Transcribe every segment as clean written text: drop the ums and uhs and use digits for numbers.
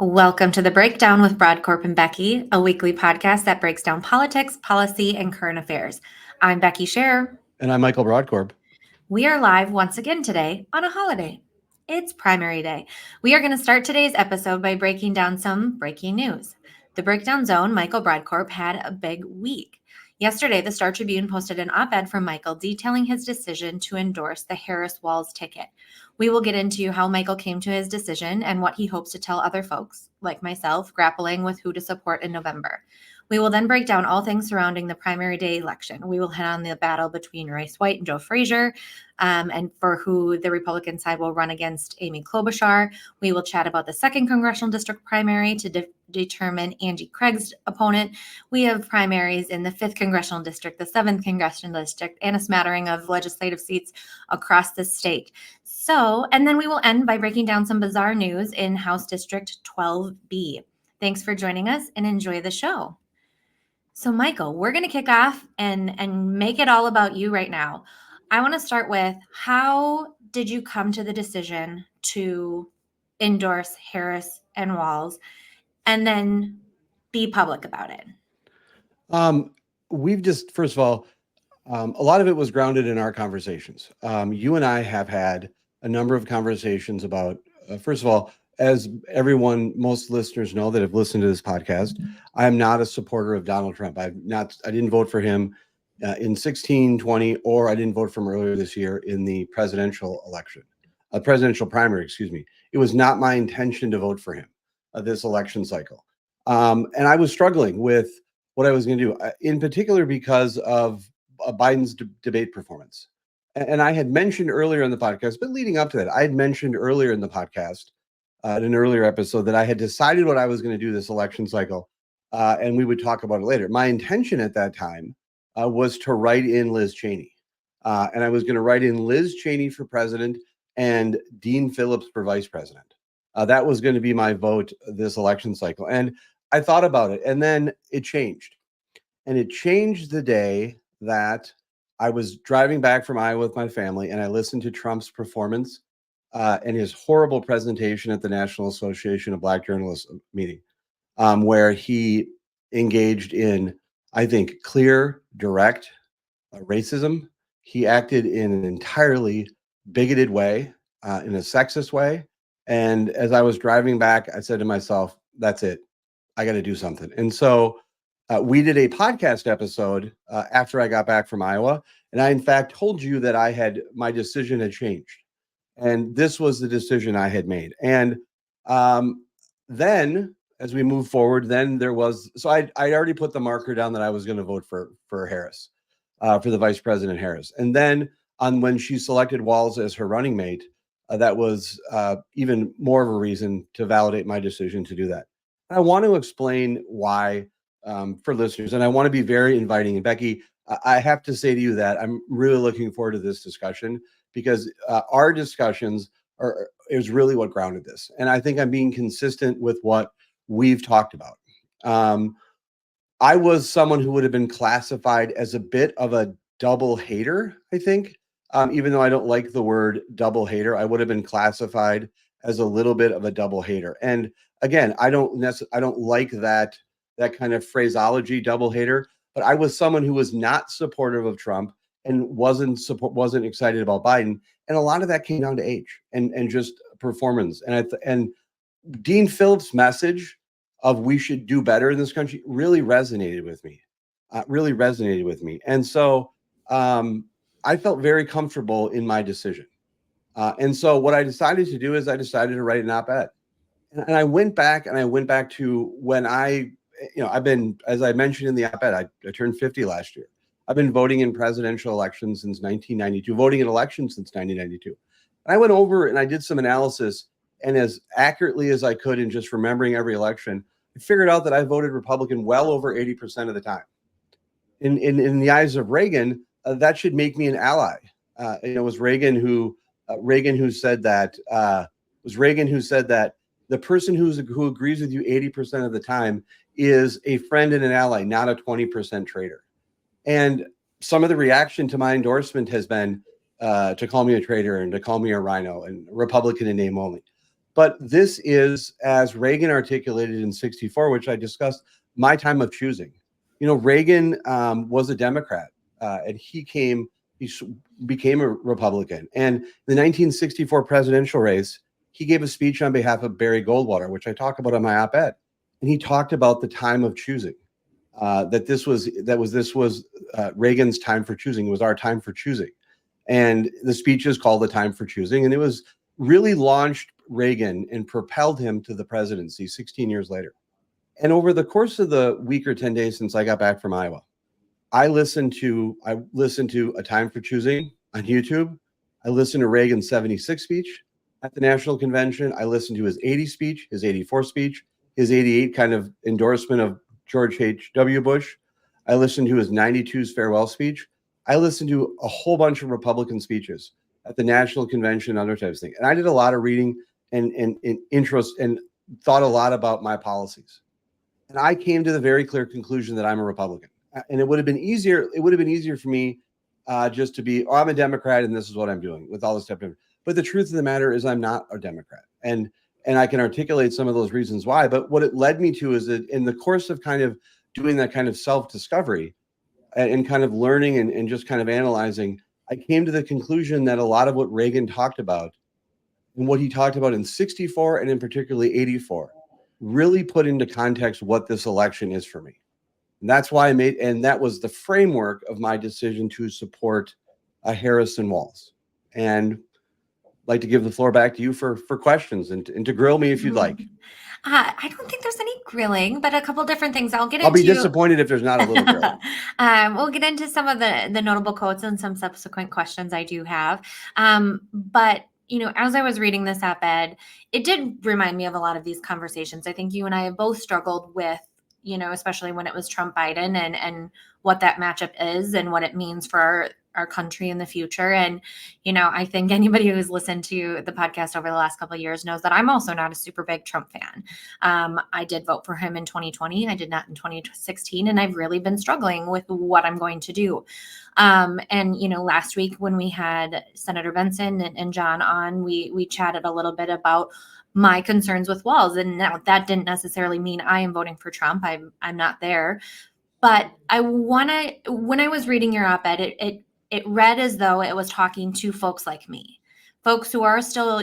Welcome to The Breakdown with Brodkorb and Becky, a weekly podcast that breaks down politics, policy, and current affairs. I'm Becky Scherr. And I'm Michael Brodkorb. We are live once again today on a holiday. It's primary day. We are going to start today's episode by breaking down some breaking news. The Breakdown Zone, Michael Brodkorb, had a big week. Yesterday, the Star Tribune posted an op-ed from Michael detailing his decision to endorse the Harris-Walz ticket. We will get into how Michael came to his decision and what he hopes to tell other folks, like myself, grappling with who to support in November. We will then break down all things surrounding the primary day election. We will hit on the battle between Royce and Joe Fraser, and for who the Republican side will run against Amy Klobuchar. We will chat about the Second Congressional District primary to determine Angie Craig's opponent. We have primaries in the 5th Congressional District, the 7th Congressional District, and a smattering of legislative seats across the state. And then we will end by breaking down some bizarre news in House District 12B. Thanks for joining us and enjoy the show. So, Michael, we're going to kick off and make it all about you right now. I want to start with, how did you come to the decision to endorse Harris and Walz and then be public about it? We've just, first of all, a lot of it was grounded in our conversations. You and I have had a number of conversations about, first of all, as most listeners know that have listened to this podcast, I am not a supporter of Donald Trump. I didn't vote for him in 16, 20, or I didn't vote for him earlier this year in the presidential primary, excuse me. It was not my intention to vote for him this election cycle. And I was struggling with what I was going to do, in particular because of Biden's debate performance. And I had mentioned earlier in the podcast, but leading up to that, I had mentioned earlier in the podcast, in an earlier episode, that I had decided what I was going to do this election cycle, and we would talk about it later. My intention at that time was to write in Liz Cheney, and I was going to write in Liz Cheney for president and Dean Phillips for vice president. That was going to be my vote this election cycle. And I thought about it, and then it changed. And it changed the day that I was driving back from Iowa with my family, and I listened to Trump's performance and his horrible presentation at the National Association of Black Journalists meeting, where he engaged in, I think, clear, direct racism. He acted in an entirely bigoted way, in a sexist way. And as I was driving back, I said to myself, that's it. I got to do something. And so we did a podcast episode after I got back from Iowa. And I, in fact, told you that my decision had changed. And this was the decision I had made. And then as we move forward, then there was, so I already put the marker down that I was going to vote for Harris, for the Vice President Harris. And then when she selected Walz as her running mate, that was even more of a reason to validate my decision to do that. I want to explain why for listeners, and I want to be very inviting. And Becky, I have to say to you that I'm really looking forward to this discussion, because our discussions is really what grounded this. And I think I'm being consistent with what we've talked about. I was someone who would have been classified as a bit of a double hater, I think. Even though I don't like the word double hater, I would have been classified as a little bit of a double hater. And again, I don't like that kind of phraseology, double hater. But I was someone who was not supportive of Trump and wasn't excited about Biden, and a lot of that came down to age and just performance. And Dean Phillips' message of we should do better in this country really resonated with me. And so I felt very comfortable in my decision. And so what I decided to do is I decided to write an op-ed. And I went back to when I've been, as I mentioned in the op-ed, I turned 50 last year. I've been voting in presidential elections since 1992, voting in elections since 1992. And I went over and I did some analysis, and as accurately as I could in just remembering every election, I figured out that I voted Republican well over 80% of the time. In the eyes of Reagan, that should make me an ally. It was Reagan who said that the person who agrees with you 80% of the time is a friend and an ally, not a 20% traitor. And some of the reaction to my endorsement has been to call me a traitor and to call me a rhino and Republican in name only. But this is, as Reagan articulated in 64, which I discussed, my time of choosing. Reagan was a Democrat, and he became a Republican. And the 1964 presidential race, he gave a speech on behalf of Barry Goldwater, which I talk about on my op-ed. And he talked about the time of choosing. This was Reagan's time for choosing. It was our time for choosing. And the speech is called The Time for Choosing. And it was really launched Reagan and propelled him to the presidency 16 years later. And over the course of the week or 10 days since I got back from Iowa, I listened to A Time for Choosing on YouTube. I listened to Reagan's 76 speech at the National Convention. I listened to his 80 speech, his 84 speech, his 88 kind of endorsement of George H.W. Bush. I listened to his 92's farewell speech. I listened to a whole bunch of Republican speeches at the National Convention, other types of things. And I did a lot of reading and interest and thought a lot about my policies. And I came to the very clear conclusion that I'm a Republican. And it would have been easier. It would have been easier for me just to be, I'm a Democrat and this is what I'm doing with all this stuff. But the truth of the matter is I'm not a Democrat. And I can articulate some of those reasons why. But what it led me to is that in the course of kind of doing that kind of self-discovery and kind of learning and just kind of analyzing, I came to the conclusion that a lot of what Reagan talked about and what he talked about in 64 and in particularly 84 really put into context what this election is for me. And that's why and that was the framework of my decision to support Harris and Walz. And I'd like to give the floor back to you for questions and to grill me if you'd like. I don't think there's any grilling, but a couple different things I'll get into. I'll be disappointed if there's not a little grilling. We'll get into some of the notable quotes and some subsequent questions I do have. But as I was reading this op-ed, it did remind me of a lot of these conversations. I think you and I have both struggled with, especially when it was Trump Biden and what that matchup is and what it means for our country in the future. And, I think anybody who's listened to the podcast over the last couple of years knows that I'm also not a super big Trump fan. I did vote for him in 2020. I did not in 2016. And I've really been struggling with what I'm going to do. And, last week when we had Senator Benson and John on, we chatted a little bit about my concerns with Walz. And now that didn't necessarily mean I am voting for Trump. I'm not there. But when I was reading your op-ed, it read as though it was talking to folks like me, folks who are still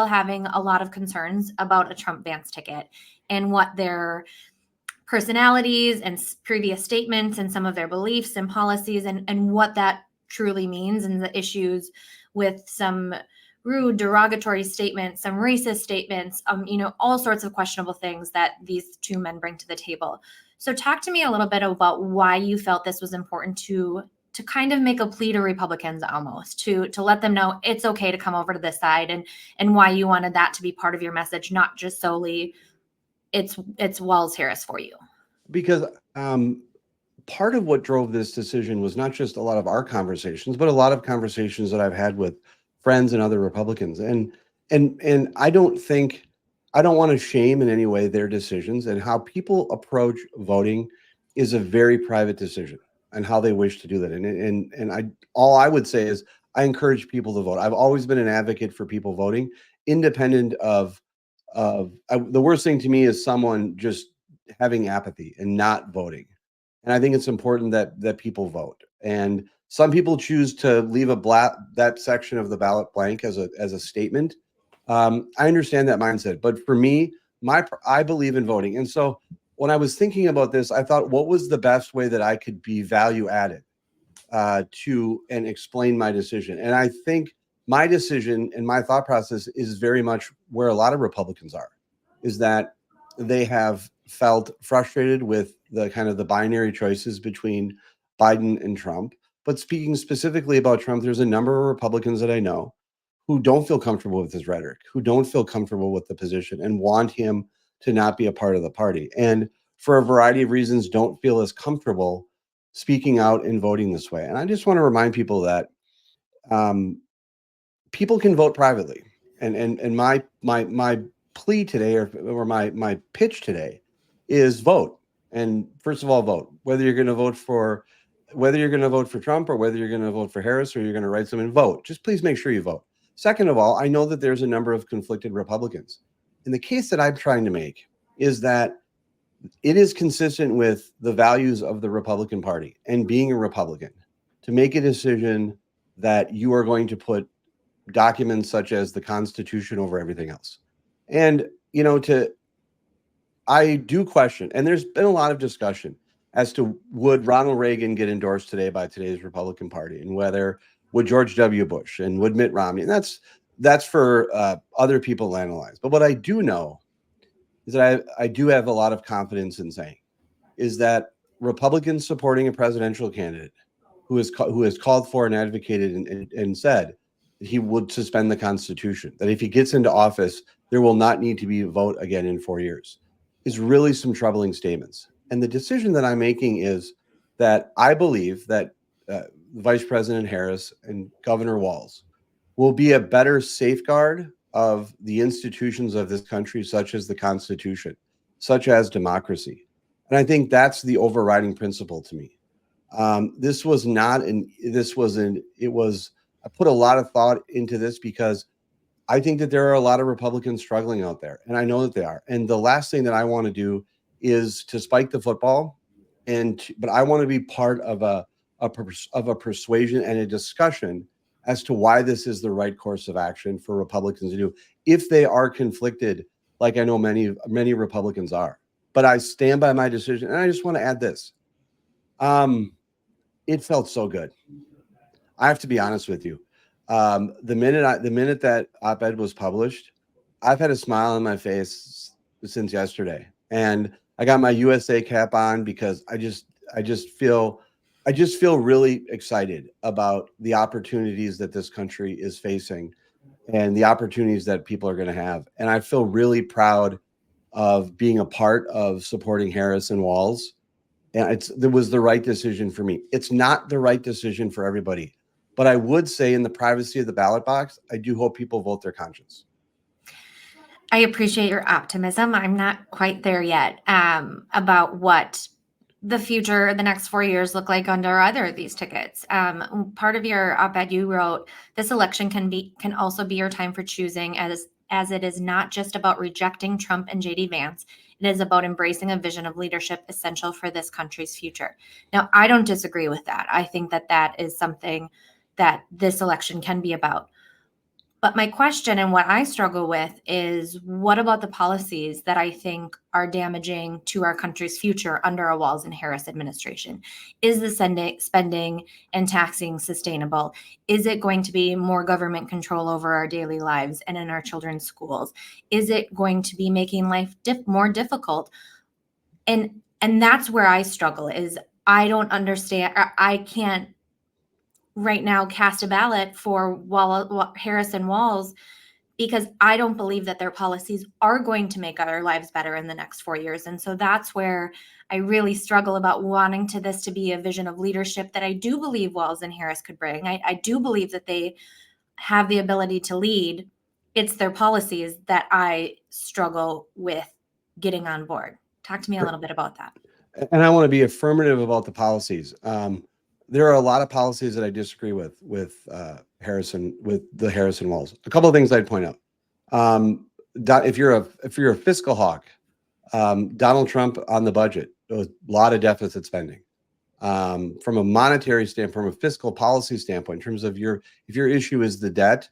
having a lot of concerns about a Trump Vance ticket and what their personalities and previous statements and some of their beliefs and policies and what that truly means, and the issues with some rude, derogatory statements, some racist statements, all sorts of questionable things that these two men bring to the table. So talk to me a little bit about why you felt this was important to kind of make a plea to Republicans, almost to let them know it's okay to come over to this side, and why you wanted that to be part of your message, not just solely it's Walz Harris for you. Because part of what drove this decision was not just a lot of our conversations, but a lot of conversations that I've had with friends and other Republicans. And I don't want to shame in any way their decisions, and how people approach voting is a very private decision and how they wish to do that. And all I would say is I encourage people to vote. I've always been an advocate for people voting, independent of the worst thing to me is someone just having apathy and not voting. And I think it's important that people vote. And some people choose to leave that section of the ballot blank as a statement. I understand that mindset, but for me, I believe in voting. And so when I was thinking about this, I thought, what was the best way that I could be value added to and explain my decision? And I think my decision and my thought process is very much where a lot of Republicans are, is that they have felt frustrated with the kind of the binary choices between Biden and Trump. But speaking specifically about Trump, there's a number of Republicans that I know who don't feel comfortable with his rhetoric, who don't feel comfortable with the position and want him to not be a part of the party. And for a variety of reasons, don't feel as comfortable speaking out and voting this way. And I just want to remind people that people can vote privately. And my plea today, or my pitch today, is vote. And first of all, vote. Whether you're going to vote for Trump, or whether you're going to vote for Harris, or you're going to write something, vote. Just please make sure you vote. Second of all, I know that there's a number of conflicted Republicans. And the case that I'm trying to make is that it is consistent with the values of the Republican Party and being a Republican to make a decision that you are going to put documents such as the Constitution over everything else. And, I do question, and there's been a lot of discussion as to would Ronald Reagan get endorsed today by today's Republican Party, and whether would George W. Bush and would Mitt Romney. And that's for other people to analyze. But what I do know is that I do have a lot of confidence in saying is that Republicans supporting a presidential candidate who has called for and advocated and said that he would suspend the Constitution, that if he gets into office, there will not need to be a vote again in 4 years, is really some troubling statements. And the decision that I'm making is that I believe that Vice President Harris and Governor Walz will be a better safeguard of the institutions of this country, such as the Constitution, such as democracy. And I think that's the overriding principle to me. I put a lot of thought into this because I think that there are a lot of Republicans struggling out there, and I know that they are. And the last thing that I want to do is to spike the football, but I want to be part of a persuasion and a discussion as to why this is the right course of action for Republicans to do if they are conflicted, like I know many Republicans are. But I stand by my decision, and I just want to add this. It felt so good. I have to be honest with you. The minute that op-ed was published, I've had a smile on my face since yesterday, and I got my USA cap on because I just feel really excited about the opportunities that this country is facing and the opportunities that people are going to have. And I feel really proud of being a part of supporting Harris and Walz. And it was the right decision for me. It's not the right decision for everybody. But I would say in the privacy of the ballot box, I do hope people vote their conscience. I appreciate your optimism. I'm not quite there yet about what the future, the next 4 years look like under either of these tickets. Part of your op-ed you wrote, this election can also be your time for choosing, as it is not just about rejecting Trump and JD Vance. It is about embracing a vision of leadership essential for this country's future. Now, I don't disagree with that. I think that is something that this election can be about. But my question and what I struggle with is, what about the policies that I think are damaging to our country's future under a Walz and Harris administration? Is the spending and taxing sustainable? Is it going to be more government control over our daily lives and in our children's schools? Is it going to be making life more difficult? And that's where I struggle, is I don't understand. I can't right now cast a ballot for Harris and Walz because I don't believe that their policies are going to make our lives better in the next 4 years. And so that's where I really struggle about wanting this to be a vision of leadership that I do believe Walz and Harris could bring. I do believe that they have the ability to lead. It's their policies that I struggle with getting on board. Talk to me a little bit about that. And I want to be affirmative about the policies. There are a lot of policies that I disagree with the Harris and Walz. A couple of things I'd point out. If you're a fiscal hawk, Donald Trump on the budget, a lot of deficit spending. From a monetary standpoint, from a fiscal policy standpoint, in terms of if your issue is the debt,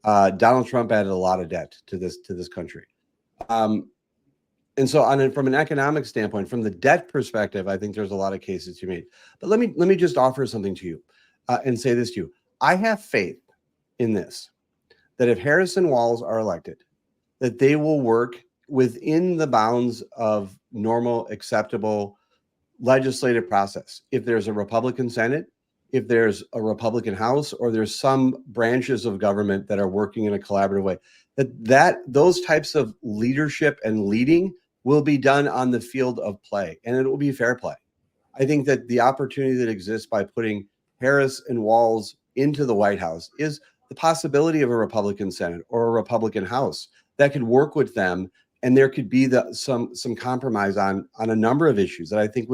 Donald Trump added a lot of debt to this country. And so from an economic standpoint, from the debt perspective, I think there's a lot of cases to be made. But let me just offer something to you and say this to you. I have faith in this, that if Harris and Walz are elected, that they will work within the bounds of normal, acceptable legislative process. If there's a Republican Senate, if there's a Republican House, or there's some branches of government that are working in a collaborative way, that those types of leadership and leading will be done on the field of play, and it will be fair play. I think that the opportunity that exists by putting Harris and Walz into the White House is the possibility of a Republican Senate or a Republican House that could work with them, and there could be some compromise on a number of issues that I think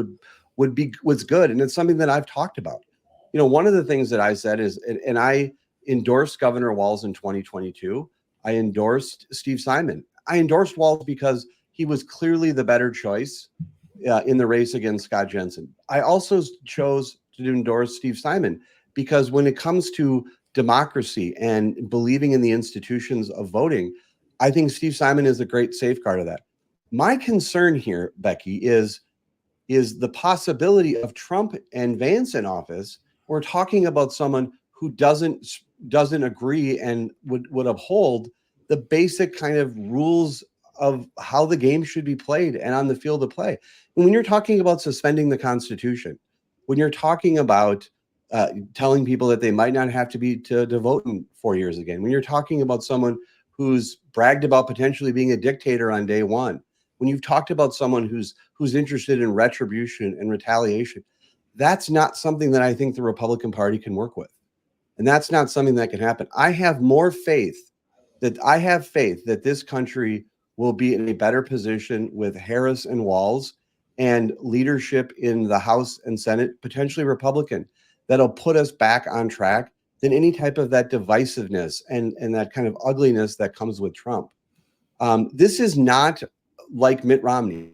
was good, and it's something that I've talked about. One of the things that I said is, and endorsed Governor Walz in 2022. I endorsed Steve Simon. I endorsed Walz because he was clearly the better choice in the race against Scott Jensen. I also chose to endorse Steve Simon because when it comes to democracy and believing in the institutions of voting, I think Steve Simon is a great safeguard of that. My concern here, Becky, is the possibility of Trump and Vance in office. We're talking about someone who doesn't agree and would uphold the basic kind of rules of how the game should be played and on the field of play. And when you're talking about suspending the Constitution, when you're talking about telling people that they might not have to vote in 4 years again, when you're talking about someone who's bragged about potentially being a dictator on day one, when you've talked about someone who's interested in retribution and retaliation, that's not something that I think the Republican Party can work with. And that's not something that can happen. I have faith that this country will be in a better position with Harris and Walz and leadership in the House and Senate, potentially Republican, that'll put us back on track than any type of that divisiveness and that kind of ugliness that comes with Trump. This is not like Mitt Romney.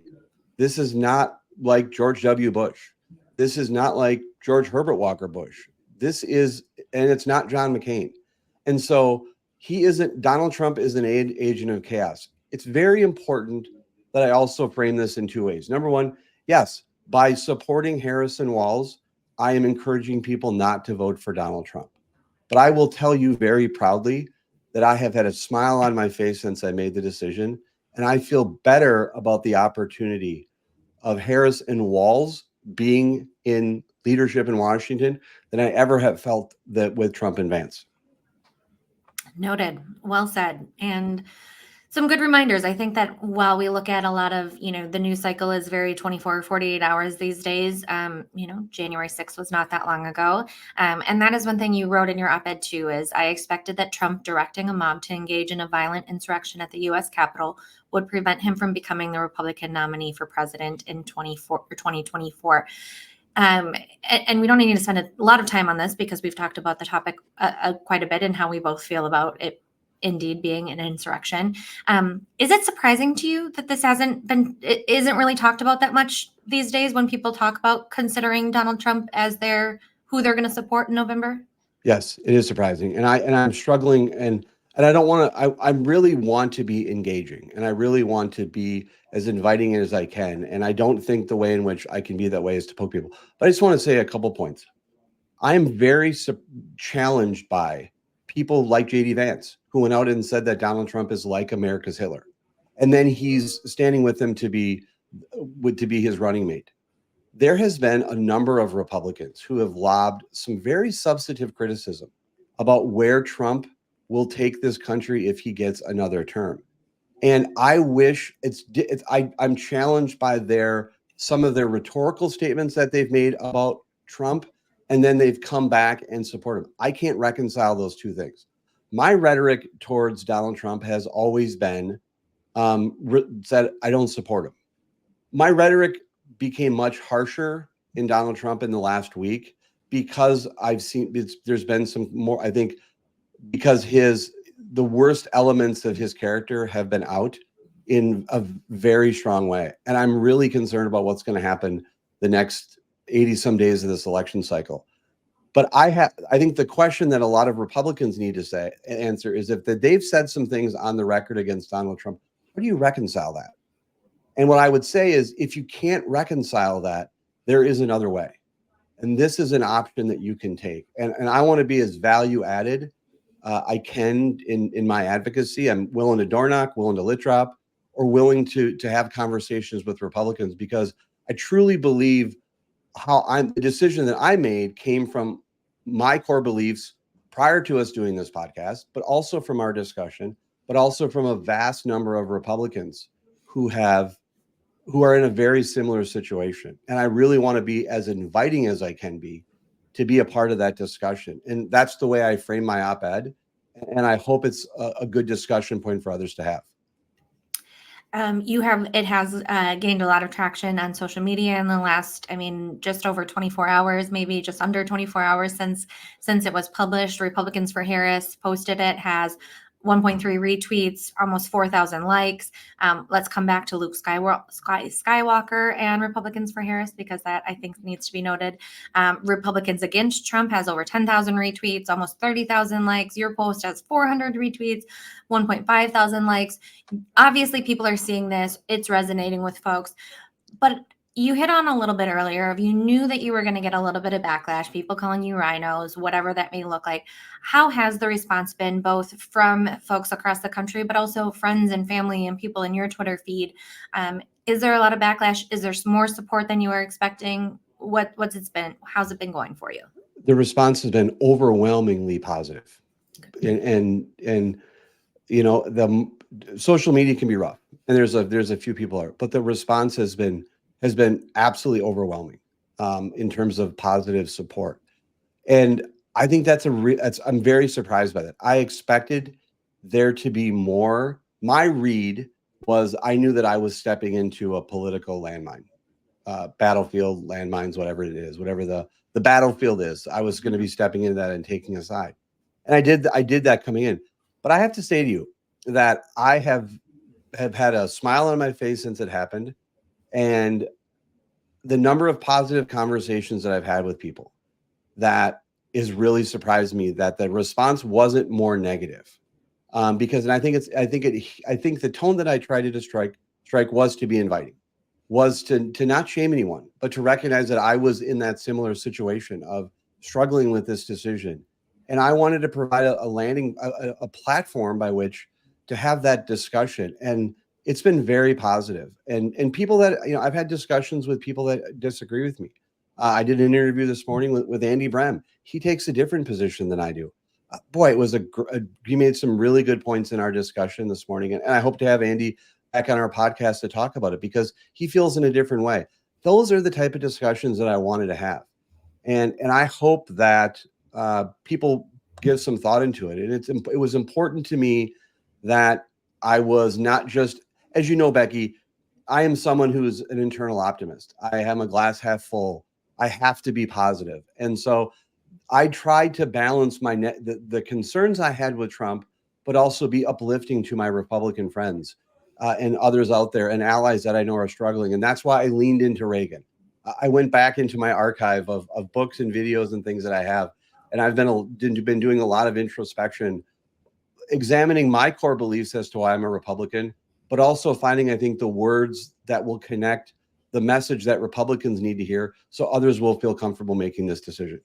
This is not like George W. Bush. This is not like George Herbert Walker Bush. And it's not John McCain. And so Donald Trump is an agent of chaos. It's very important that I also frame this in two ways. Number one, yes, by supporting Harris and Walz, I am encouraging people not to vote for Donald Trump. But I will tell you very proudly that I have had a smile on my face since I made the decision. And I feel better about the opportunity of Harris and Walz being in leadership in Washington than I ever have felt that with Trump and Vance. Noted. Well said. And some good reminders. I think that while we look at a lot of, the news cycle is very 24, 48 hours these days, January 6th was not that long ago. And that is one thing you wrote in your op-ed too, is I expected that Trump directing a mob to engage in a violent insurrection at the U.S. Capitol would prevent him from becoming the Republican nominee for president in 2024. And we don't need to spend a lot of time on this because we've talked about the topic quite a bit and how we both feel about it indeed being an insurrection. Is it surprising to you that this isn't really talked about that much these days when people talk about considering Donald Trump as who they're going to support in November? Yes, it is surprising. And I'm struggling and I don't want to, I really want to be engaging and I really want to be as inviting as I can. And I don't think the way in which I can be that way is to poke people. But I just want to say a couple points. I am very challenged by people like J.D. Vance, who went out and said that Donald Trump is like America's Hitler. And then he's standing with him to be his running mate. There has been a number of Republicans who have lobbed some very substantive criticism about where Trump will take this country if he gets another term. And I wish I'm challenged by some of their rhetorical statements that they've made about Trump, and then they've come back and support him. I can't reconcile those two things. My rhetoric towards Donald Trump has always been that I don't support him. My rhetoric became much harsher in Donald Trump in the last week because I've seen there's been some more, I think, because the worst elements of his character have been out in a very strong way. And I'm really concerned about what's going to happen the next 80 some days of this election cycle. But I think the question that a lot of Republicans need to answer is if they've said some things on the record against Donald Trump, how do you reconcile that? And what I would say is if you can't reconcile that, there is another way. And this is an option that you can take. And I want to be as value added I can in my advocacy. I'm willing to door knock, willing to lip drop, or willing to have conversations with Republicans because I truly believe the decision that I made came from my core beliefs prior to us doing this podcast, but also from our discussion, but also from a vast number of Republicans who are in a very similar situation. And I really want to be as inviting as I can be to be a part of that discussion. And that's the way I frame my op-ed. And I hope it's a good discussion point for others to have. It has gained a lot of traction on social media in the last, just over 24 hours, maybe just under 24 hours since it was published. Republicans for Harris posted it, has 1.3 retweets, almost 4,000 likes. Let's come back to Luke Skywalker and Republicans for Harris, because that, I think, needs to be noted. Republicans Against Trump has over 10,000 retweets, almost 30,000 likes. Your post has 400 retweets, 1.5 thousand likes. Obviously, people are seeing this. It's resonating with folks. But you hit on a little bit earlier of, you knew that you were going to get a little bit of backlash, people calling you rhinos, whatever that may look like. How has the response been, both from folks across the country, but also friends and family and people in your Twitter feed? Is there a lot of backlash? Is there more support than you were expecting? What's it been? How's it been going for you? The response has been overwhelmingly positive. And the social media can be rough, and there's a few people are, but the response has been absolutely overwhelming in terms of positive support. And I think I'm very surprised by that. I expected there to be more. My read was, I knew that I was stepping into a political landmine, battlefield, landmines, whatever it is, whatever the battlefield is. I was going to be stepping into that and taking a side. And I did that coming in. But I have to say to you that I have had a smile on my face since it happened. And the number of positive conversations that I've had with people, that is really surprised me, that the response wasn't more negative. Because, and I think the tone that I tried to strike was to be inviting, was to not shame anyone, but to recognize that I was in that similar situation of struggling with this decision. And I wanted to provide a platform by which to have that discussion. And it's been very positive. And people that, I've had discussions with people that disagree with me. I did an interview this morning with Andy Brem. He takes a different position than I do. Boy, it was he made some really good points in our discussion this morning. And I hope to have Andy back on our podcast to talk about it, because he feels in a different way. Those are the type of discussions that I wanted to have. And I hope that people give some thought into it. And it was important to me that I was not just, as you know, Becky, I am someone who's an internal optimist. I am a glass half full. I have to be positive. And so I tried to balance the concerns I had with Trump, but also be uplifting to my Republican friends and others out there, and allies that I know are struggling. And that's why I leaned into Reagan. I went back into my archive of books and videos and things that I have. And I've been doing a lot of introspection, examining my core beliefs as to why I'm a Republican, but also finding, I think, the words that will connect the message that Republicans need to hear, so others will feel comfortable making this decision.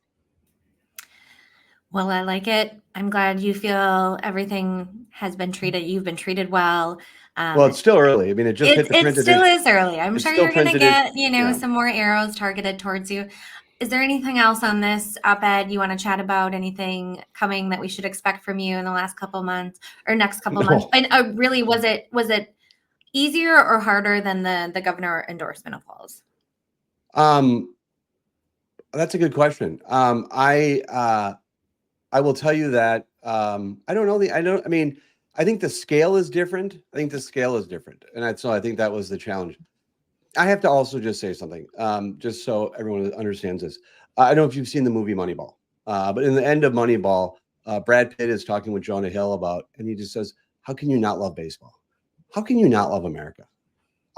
Well, I like it. I'm glad you feel everything has been treated. You've been treated well. Well, it's still early. I mean, it just hit the print edition. It still is early. I'm sure you're going to get, some more arrows targeted towards you. Is there anything else on this op-ed you want to chat about? Anything coming that we should expect from you in the last couple months or next couple months? And really, was it easier or harder than the governor endorsement of Walz? That's a good question. I will tell you that I don't know. I think the scale is different. And I think that was the challenge. I have to also just say something, just so everyone understands this. I don't know if you've seen the movie Moneyball, but in the end of Moneyball, Brad Pitt is talking with Jonah Hill and he just says, how can you not love baseball? How can you not love America?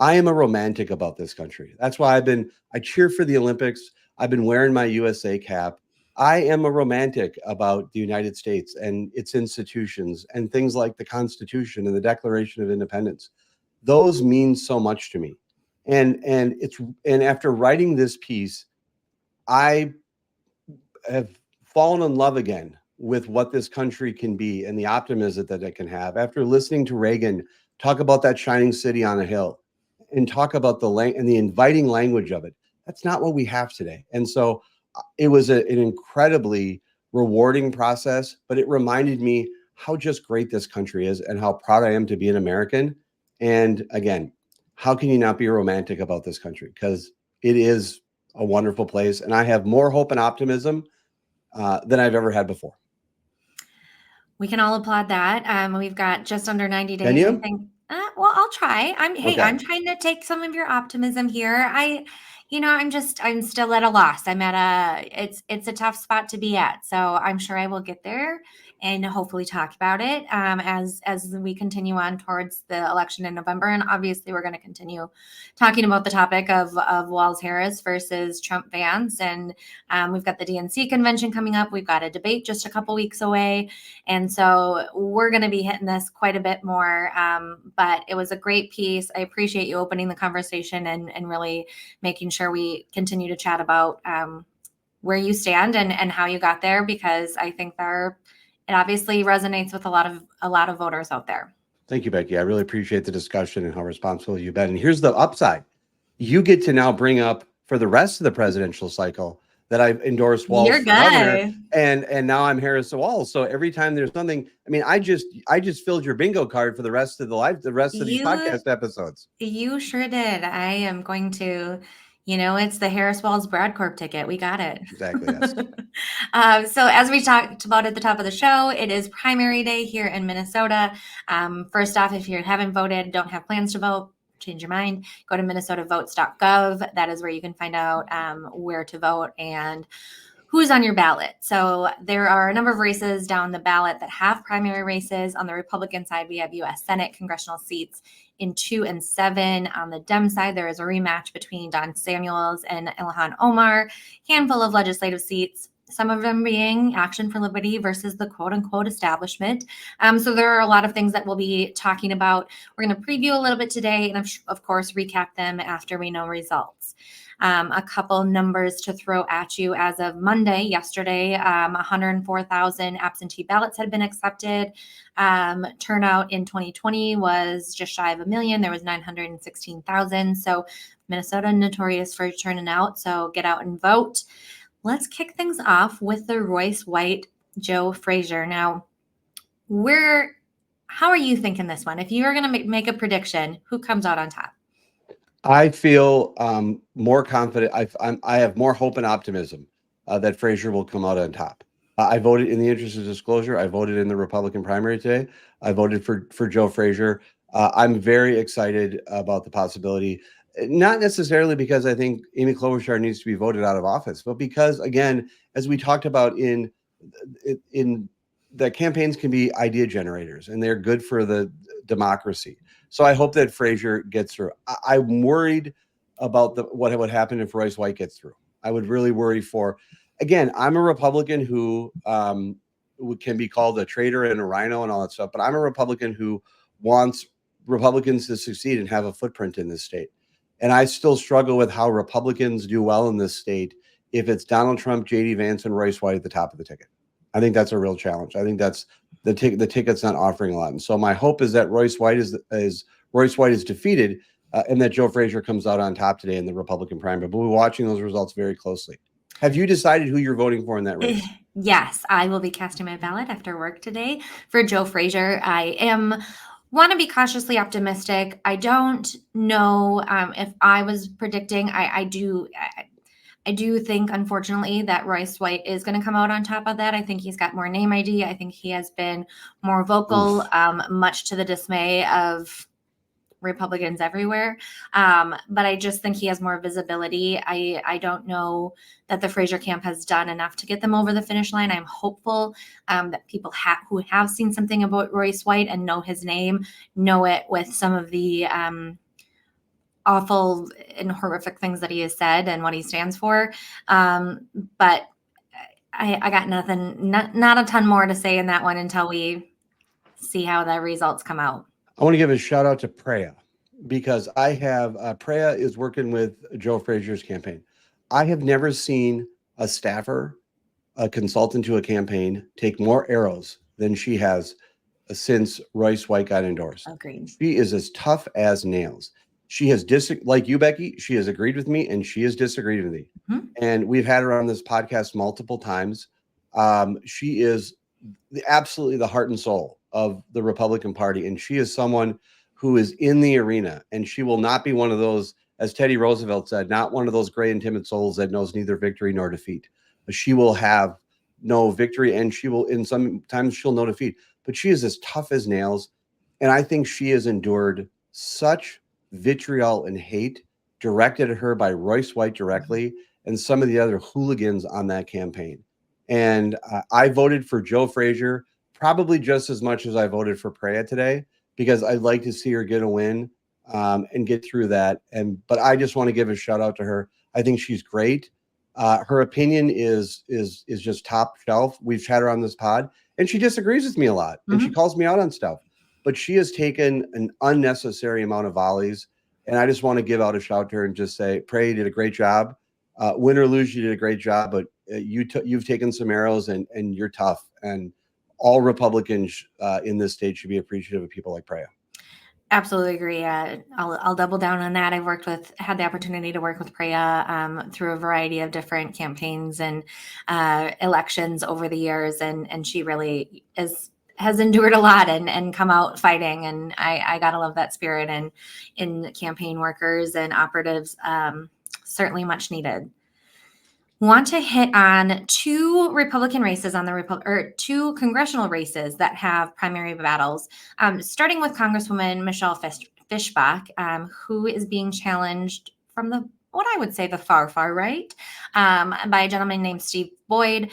I am a romantic about this country. That's why I cheer for the Olympics. I've been wearing my USA cap. I am a romantic about the United States and its institutions and things like the Constitution and the Declaration of Independence. Those mean so much to me. And after writing this piece, I have fallen in love again with what this country can be and the optimism that it can have. After listening to Reagan talk about that shining city on a hill and talk about the inviting language of it, that's not what we have today. And so it was an incredibly rewarding process, but it reminded me how just great this country is and how proud I am to be an American. And again, how can you not be romantic about this country? Because it is a wonderful place. And I have more hope and optimism than I've ever had before. We can all applaud that. We've got just under 90 days. Can you? I think. Well, I'll try. Okay. I'm trying to take some of your optimism here. I'm still at a loss. It's a tough spot to be at. So I'm sure I will get there and hopefully talk about it as we continue on towards the election in November. And obviously, we're going to continue talking about the topic of Walz Harris versus Trump Vance. And we've got the DNC convention coming up. We've got a debate just a couple weeks away. And so we're going to be hitting this quite a bit more. But it was a great piece. I appreciate you opening the conversation and really making sure we continue to chat about where you stand and how you got there, because I think it obviously resonates with a lot of voters out there. Thank you, Becky. I really appreciate the discussion and how responsible you've been. And here's the upside. You get to now bring up for the rest of the presidential cycle that I've endorsed Walz for governor, and now I'm Harris-Walz. So every time there's something, I mean, I just filled your bingo card for the rest of these podcast episodes. You sure did. I am going to, it's the Harris-Walz Brodkorb ticket. We got it. Exactly. Yes. So as we talked about at the top of the show, it is primary day here in Minnesota. First off, if you haven't voted, don't have plans to vote, change your mind, go to minnesotavotes.gov. That is where you can find out where to vote and who's on your ballot. So there are a number of races down the ballot that have primary races. On the Republican side, we have U.S. Senate congressional seats in 2 and 7. On the Dem side, there is a rematch between Don Samuels and Ilhan Omar, handful of legislative seats, some of them being Action for Liberty versus the quote-unquote establishment. So there are a lot of things that we'll be talking about. We're going to preview a little bit today and, of course, recap them after we know results. A couple numbers to throw at you as of Monday, yesterday, 104,000 absentee ballots had been accepted. Turnout in 2020 was just shy of 1 million. There was 916,000. So Minnesota notorious for turning out. So get out and vote. Let's kick things off with the Royce White, Joe Fraser. Now, how are you thinking this one? If you were going to make a prediction, who comes out on top? I feel more confident. I have more hope and optimism that Fraser will come out on top. I voted, in the interest of disclosure, I voted in the Republican primary today. I voted for Joe Fraser. I'm very excited about the possibility, not necessarily because I think Amy Klobuchar needs to be voted out of office, but because, again, as we talked about in the campaigns can be idea generators, and they're good for the democracy. So I hope that Fraser gets through. I'm worried about what would happen if Royce White gets through. I would really worry again, I'm a Republican who can be called a traitor and a rhino and all that stuff, but I'm a Republican who wants Republicans to succeed and have a footprint in this state. And I still struggle with how Republicans do well in this state if it's Donald Trump, J.D. Vance, and Royce White at the top of the ticket. I think that's a real challenge. I think that's the ticket's not offering a lot. And so my hope is that Royce White is defeated and that Joe Fraser comes out on top today in the Republican primary. But we're watching those results very closely. Have you decided who you're voting for in that race? Yes, I will be casting my ballot after work today for Joe Fraser. I want to be cautiously optimistic. I don't know if I was predicting. I do think, unfortunately, that Royce White is going to come out on top of that. I think he's got more name ID. I think he has been more vocal, much to the dismay of Republicans everywhere. But I just think he has more visibility. I don't know that the Fraser camp has done enough to get them over the finish line. I'm hopeful that people who have seen something about Royce White and know his name, know it with some of the awful and horrific things that he has said and what he stands for. But I got nothing, not a ton more to say in that one until we see how the results come out. I want to give a shout out to Preya, because Preya is working with Joe Fraser's campaign. I have never seen a staffer, a consultant to a campaign, take more arrows than she has since Royce White got endorsed. Agreed. She is as tough as nails. She has like you, Becky, she has agreed with me and she has disagreed with me. Mm-hmm. And we've had her on this podcast multiple times. She is absolutely the heart and soul of the Republican Party. And she is someone who is in the arena, and she will not be one of those, as Teddy Roosevelt said, not one of those gray and timid souls that knows neither victory nor defeat. But she will have no victory, and she will, sometimes she'll know defeat, but she is as tough as nails. And I think she has endured such vitriol and hate directed at her by Royce White directly and some of the other hooligans on that campaign. And I voted for Joe Fraser probably just as much as I voted for Priya today, because I'd like to see her get a win and get through that. But I just want to give a shout out to her. I think she's great. Her opinion is just top shelf. We've chatted on this pod, and she disagrees with me a lot, and she calls me out on stuff. But she has taken an unnecessary amount of volleys, and I just want to give out a shout to her and just say, Priya, you did a great job. Win or lose, you did a great job, but you've taken some arrows, and you're tough. And all Republicans in this state should be appreciative of people like Priya. Absolutely agree. I'll double down on that. I've had the opportunity to work with Priya through a variety of different campaigns and elections over the years, and she really has endured a lot and come out fighting. And I gotta love that spirit and in campaign workers and operatives, certainly much needed. Want to hit on two Republican races on the two congressional races that have primary battles, starting with Congresswoman Michelle Fischbach, who is being challenged from what I would say the far right by a gentleman named Steve Boyd.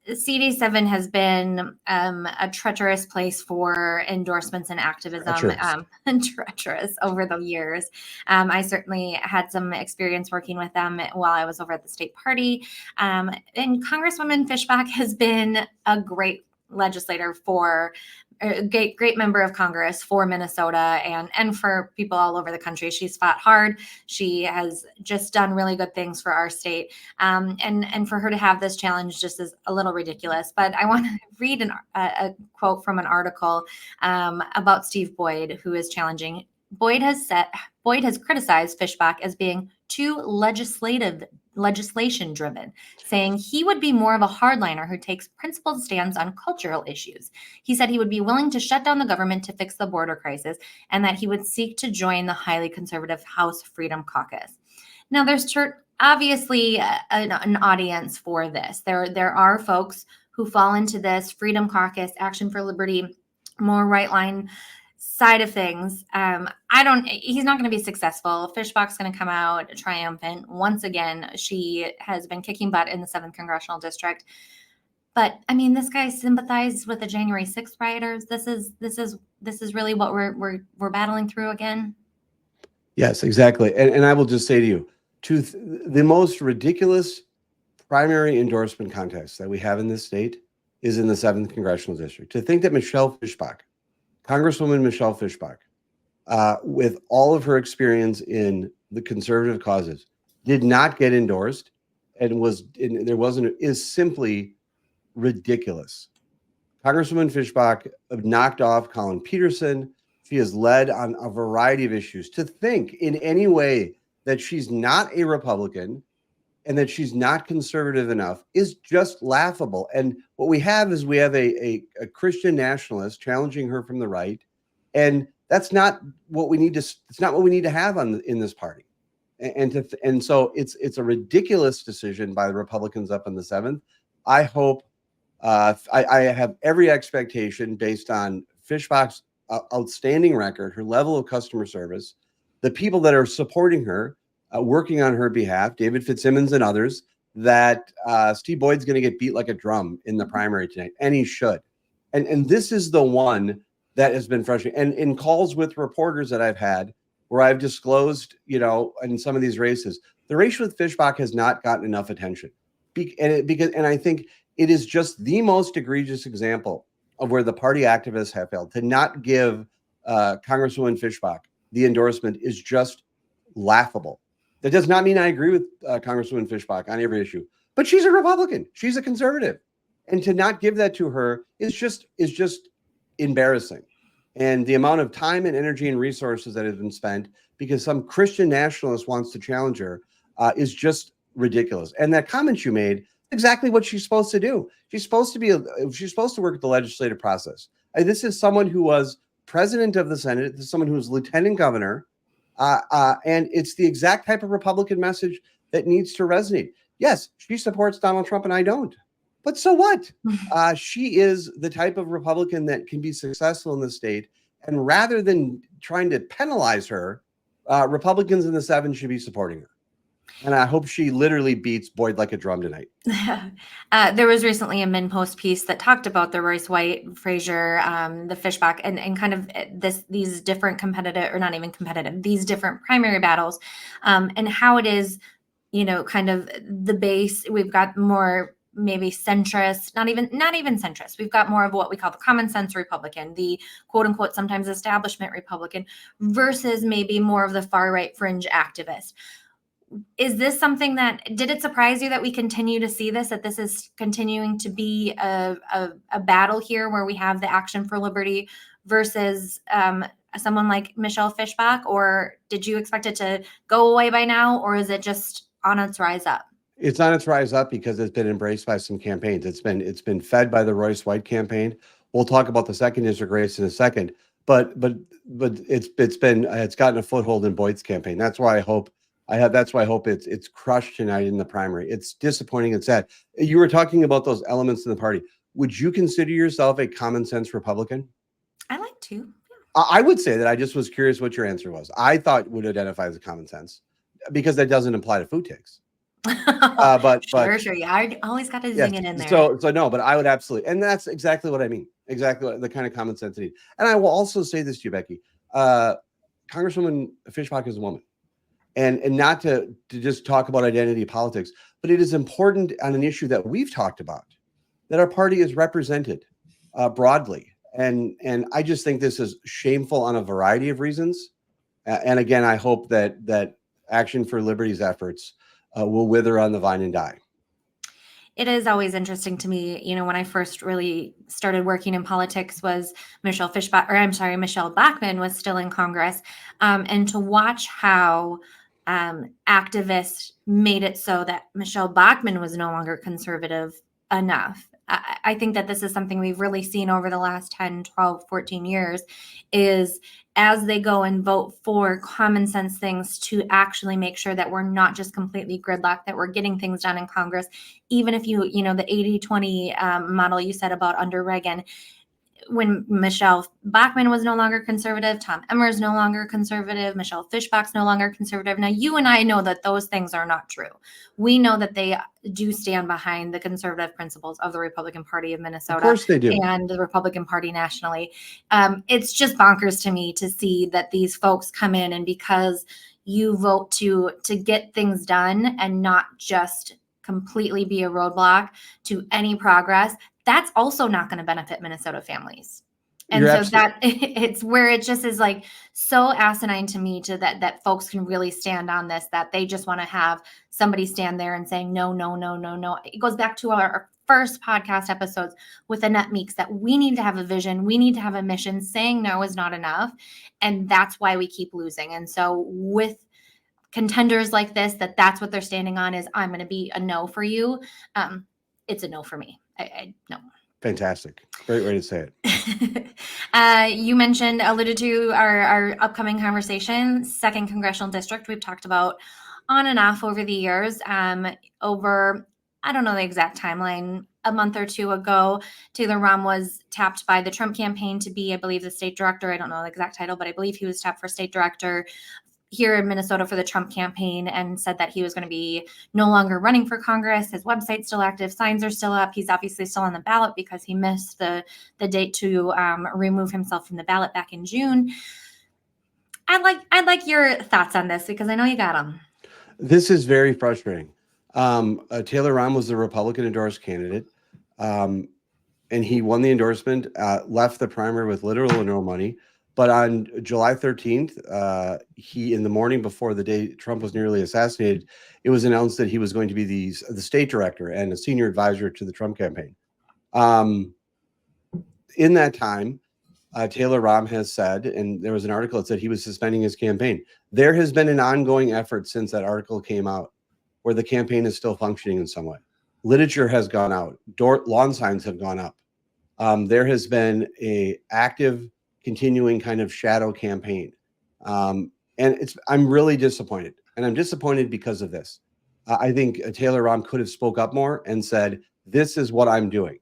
CD7 has been a treacherous place for endorsements and activism, treacherous over the years. I certainly had some experience working with them while I was over at the state party. And Congresswoman Fischbach has been a great legislator for a great member of Congress for Minnesota and for people all over the country. She's fought hard. She has just done really good things for our state. And for her to have this challenge just is a little ridiculous. But I want to read a quote from an article about Steve Boyd, who is challenging. Boyd has criticized Fischbach as being too legislation driven, saying he would be more of a hardliner who takes principled stands on cultural issues. He said he would be willing to shut down the government to fix the border crisis, and that he would seek to join the highly conservative House Freedom Caucus. Now, there's obviously an audience for this. There are folks who fall into this Freedom Caucus, Action for Liberty, more right line side of things. He's not going to be successful. Fischbach's going to come out triumphant. Once again, she has been kicking butt in the 7th Congressional District. But I mean, this guy sympathized with the January 6th rioters. This is really what we're battling through again. Yes, exactly. And I will just say to you, the most ridiculous primary endorsement contest that we have in this state is in the 7th Congressional District. To think that Michelle Fischbach, Congresswoman Michelle Fischbach, with all of her experience in the conservative causes, did not get endorsed is simply ridiculous. Congresswoman Fischbach knocked off Colin Peterson. She has led on a variety of issues. To think in any way that she's not a Republican and that she's not conservative enough is just laughable. And what we have is a Christian nationalist challenging her from the right, and that's not what we need to. It's not what we need to have in this party. And so it's a ridiculous decision by the Republicans up in the 7th. I hope I have every expectation based on Fischbach's outstanding record, her level of customer service, the people that are supporting her, working on her behalf, David Fitzsimmons and others, that Steve Boyd's going to get beat like a drum in the primary tonight, and he should. And this is the one that has been frustrating. And in calls with reporters that I've had, where I've disclosed, in some of these races, the race with Fischbach has not gotten enough attention, and I think it is just the most egregious example of where the party activists have failed. To not give Congresswoman Fischbach the endorsement is just laughable. That does not mean I agree with Congresswoman Fischbach on every issue, but she's a Republican. She's a conservative. And to not give that to her is just embarrassing. And the amount of time and energy and resources that has been spent because some Christian nationalist wants to challenge her is just ridiculous. And that comment you made, exactly what she's supposed to do. She's supposed to work at the legislative process. This is someone who was president of the Senate. This is someone who was lieutenant governor. And it's the exact type of Republican message that needs to resonate. Yes, she supports Donald Trump and I don't. But so what? She is the type of Republican that can be successful in the state And rather than trying to penalize her, Republicans in the 7 should be supporting her. And I hope she literally beats Boyd like a drum tonight. There was recently a MinnPost piece that talked about the Royce White, Fraser, the Fishbach, and kind of these different competitive, or not even competitive, these different primary battles, and how it is, kind of the base. We've got more maybe centrist, not even centrist. We've got more of what we call the common sense Republican, the quote unquote sometimes establishment Republican, versus maybe more of the far right fringe activist. Is this something did it surprise you that we continue to see this, that this is continuing to be a battle here where we have the Action for Liberty versus someone like Michelle Fishbach, or did you expect it to go away by now, or is it just on its rise up? It's on its rise up because it's been embraced by some campaigns. It's been fed by the Royce White campaign. We'll talk about the second district race in a second, but it's gotten a foothold in Boyd's campaign. That's why I hope it's crushed tonight in the primary. It's disappointing and sad. You were talking about those elements in the party. Would you consider yourself a common sense Republican? I like to. I would say that. I just was curious what your answer was. I thought would identify as a common sense because that doesn't apply to food takes. Sure. Yeah, I always got to zing it in there. So no, but I would absolutely, and that's exactly what I mean. Exactly what the kind of common sense I need. And I will also say this to you, Becky. Congresswoman Fishbach is a woman. And not to just talk about identity politics, but it is important on an issue that we've talked about, that our party is represented broadly. And I just think this is shameful on a variety of reasons. And again, I hope that Action for Liberty's efforts will wither on the vine and die. It is always interesting to me, when I first really started working in politics was Michelle Bachmann was still in Congress, and to watch how activists made it so that Michelle Bachmann was no longer conservative enough. I think that this is something we've really seen over the last 10, 12, 14 years, is as they go and vote for common sense things to actually make sure that we're not just completely gridlocked, that we're getting things done in Congress. Even if the 80-20 model you said about under Reagan, when Michelle Bachmann was no longer conservative, Tom Emmer is no longer conservative, Michelle Fishbach's no longer conservative. Now, you and I know that those things are not true. We know that they do stand behind the conservative principles of the Republican Party of Minnesota. Of course they do. And the Republican Party nationally. It's just bonkers to me to see that these folks come in, and because you vote to get things done and not just completely be a roadblock to any progress, that's also not going to benefit Minnesota families. And it's where it just is like so asinine to me that folks can really stand on this, that they just want to have somebody stand there and saying, no. It goes back to our first podcast episodes with Annette Meeks, that we need to have a vision. We need to have a mission. Saying no is not enough. And that's why we keep losing. And so with contenders like this, that's what they're standing on, is I'm going to be a no for you. It's a no for me. I no. Fantastic. Great way to say it. You alluded to our upcoming conversation, Second Congressional District. We've talked about on and off over the years. Over, I don't know the exact timeline, a month or two ago, Taylor Rahm was tapped by the Trump campaign to be, I believe, the state director. I don't know the exact title, but I believe he was tapped for state director here in Minnesota for the Trump campaign, and said that he was going to be no longer running for Congress. His website's still active. Signs are still up. He's obviously still on the ballot because he missed the date to remove himself from the ballot back in June. I'd like your thoughts on this, because I know you got them. This is very frustrating. Taylor Rahm was the Republican endorsed candidate, and he won the endorsement, left the primary with little or no money. But on July 13th, in the morning before the day Trump was nearly assassinated, it was announced that he was going to be the state director and a senior advisor to the Trump campaign. In that time, Taylor Rahm has said, and there was an article that said he was suspending his campaign. There has been an ongoing effort since that article came out where the campaign is still functioning in some way. Literature has gone out. Lawn signs have gone up. There has been a active, continuing kind of shadow campaign. And I'm really disappointed. And I'm disappointed because of this. I think Taylor Rahm could have spoke up more and said, this is what I'm doing.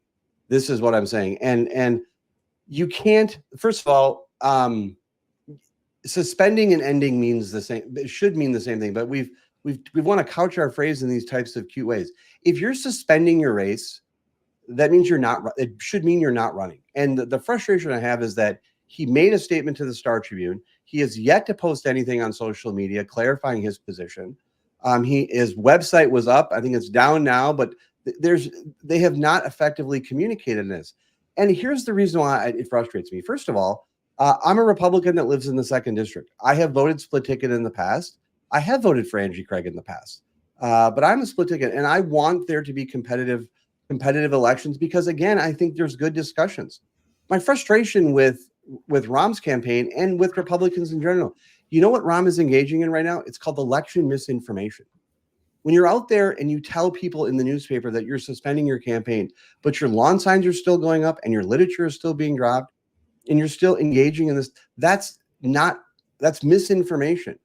This is what I'm saying. And you can't, first of all, suspending and ending means the same. It should mean the same thing, but we want to couch our phrase in these types of cute ways. If you're suspending your race, that means you're not. It should mean you're not running. And the frustration I have is that he made a statement to the Star Tribune. He has yet to post anything on social media clarifying his position. His website was up. I think it's down now, but they have not effectively communicated this. And here's the reason why it frustrates me. First of all, I'm a Republican that lives in the 2nd District. I have voted split ticket in the past. I have voted for Angie Craig in the past. But I'm a split ticket, and I want there to be competitive elections because, again, I think there's good discussions. My frustration with Rahm's campaign and with Republicans in general, you know what Rahm is engaging in right now? It's called election misinformation. When you're out there and you tell people in the newspaper that you're suspending your campaign, but your lawn signs are still going up and your literature is still being dropped and you're still engaging in this, that's misinformation.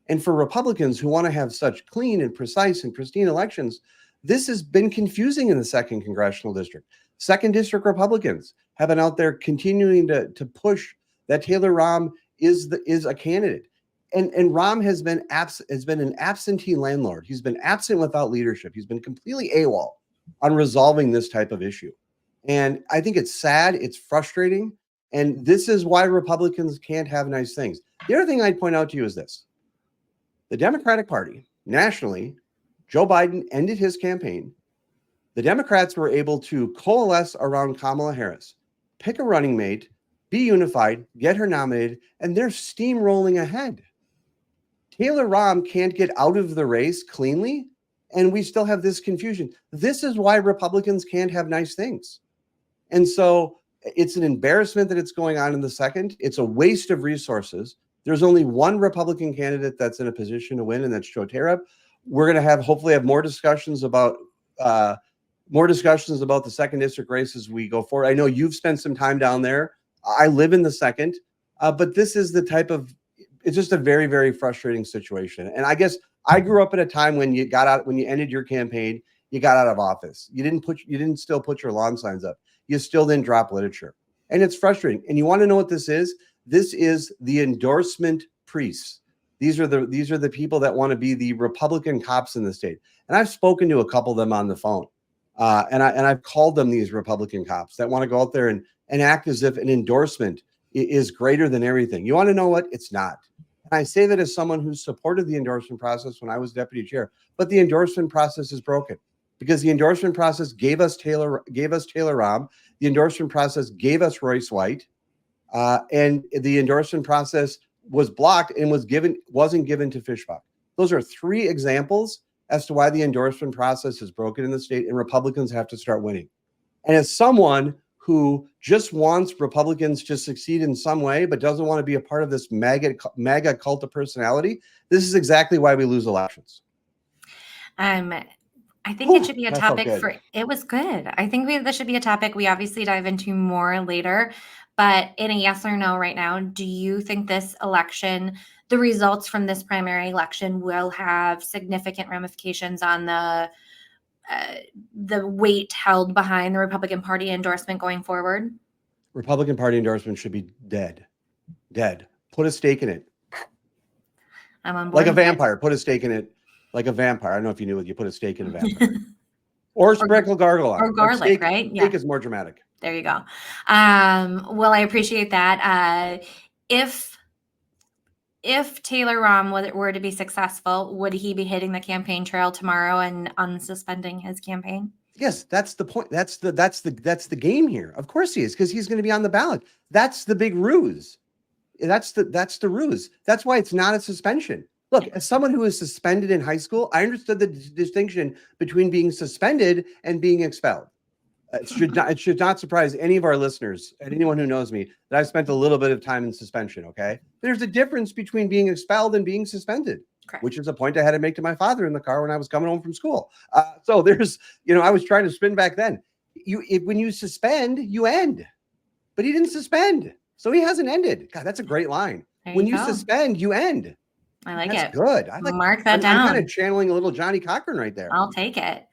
And for Republicans who want to have such clean and precise and pristine elections, this has been confusing in the 2nd Congressional District. 2nd District Republicans have been out there continuing to push that Taylor Rahm is a candidate. And Rahm has been an absentee landlord. He's been absent without leadership. He's been completely AWOL on resolving this type of issue. And I think it's sad. It's frustrating. And this is why Republicans can't have nice things. The other thing I'd point out to you is this. The Democratic Party, nationally, Joe Biden ended his campaign. The Democrats were able to coalesce around Kamala Harris, pick a running mate, be unified, get her nominated, and they're steamrolling ahead. Taylor Rahm can't get out of the race cleanly, and we still have this confusion. This is why Republicans can't have nice things. And so it's an embarrassment that it's going on in the 2nd. It's a waste of resources. There's only one Republican candidate that's in a position to win, and that's Joe Terep. We're going to hopefully have more discussions about the 2nd District race as we go forward. I know you've spent some time down there. I live in the 2nd, but this is it's just a very, very frustrating situation. And I guess I grew up at a time when you ended your campaign, you got out of office. You didn't still put your lawn signs up. You still didn't drop literature. And it's frustrating. And you want to know what this is? This is the endorsement priests. These are the people that want to be the Republican cops in the state. And I've spoken to a couple of them on the phone. And I've called them these Republican cops that want to go out there and act as if an endorsement is greater than everything. You want to know what? It's not. And I say that as someone who supported the endorsement process when I was deputy chair, but the endorsement process is broken because the endorsement process gave us Taylor Rahm. The endorsement process gave us Royce White, and the endorsement process was blocked and wasn't given to Fishbach. Those are 3 examples as to why the endorsement process is broken in the state, and Republicans have to start winning. And as someone who just wants Republicans to succeed in some way, but doesn't want to be a part of this MAGA cult of personality, this is exactly why we lose elections. I think it should be a topic it was good. I think this should be a topic we obviously dive into more later, but in a yes or no right now, do you think this election, the results from this primary election will have significant ramifications on the weight held behind the Republican Party endorsement going forward? Republican Party endorsement should be dead. Put a stake in it. I'm on board. Like a vampire, put a stake in it. Like a vampire. I don't know if you knew it. You put a stake in a vampire. Or sprinkle gargle on. Or garlic, right? Steak is more dramatic. There you go. Well, I appreciate that. If Taylor Rahm were to be successful, would he be hitting the campaign trail tomorrow and unsuspending his campaign? Yes, that's the point. That's the game here. Of course he is, because he's going to be on the ballot. That's the big ruse. That's the ruse. That's why it's not a suspension. Look, as someone who was suspended in high school, I understood the distinction between being suspended and being expelled. It should not surprise any of our listeners and anyone who knows me that I've spent a little bit of time in suspension. Okay, there's a difference between being expelled and being suspended. Correct. Which is a point I had to make to my father in the car when I was coming home from school. So there's, I was trying to spin back then. When you suspend, you end, but he didn't suspend, so he hasn't ended. God, that's a great line. When you suspend, you end. I like That's it. Good. Mark that down. I'm kind of channeling a little Johnny Cochran right there. I'll take it.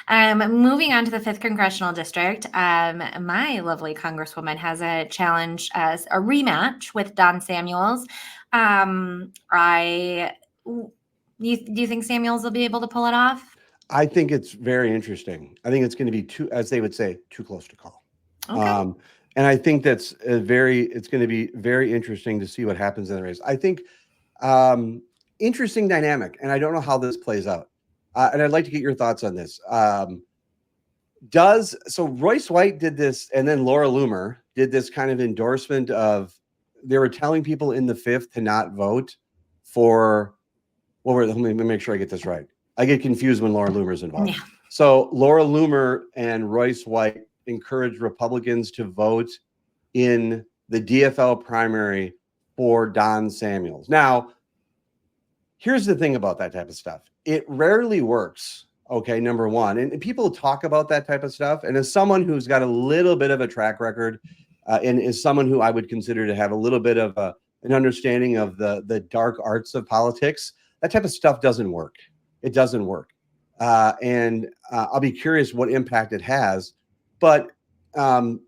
Moving on to the 5th Congressional District, my lovely Congresswoman has a challenge as a rematch with Don Samuels. Do you think Samuels will be able to pull it off? I think it's very interesting. I think it's going to be too, as they would say, too close to call. Okay. And I think that's it's going to be very interesting to see what happens in the race. I think interesting dynamic, and I don't know how this plays out. And I'd like to get your thoughts on this. So Royce White did this, and then Laura Loomer did this kind of endorsement of, they were telling people in the 5th to not vote for, let me make sure I get this right. I get confused when Laura Loomer's involved. Yeah. So Laura Loomer and Royce White encouraged Republicans to vote in the DFL primary for Don Samuels. Now, here's the thing about that type of stuff. It rarely works. Okay, number one. And people talk about that type of stuff. And as someone who's got a little bit of a track record, and is someone who I would consider to have a little bit of an understanding of the dark arts of politics, that type of stuff doesn't work. It doesn't work. And I'll be curious what impact it has. But Congresswoman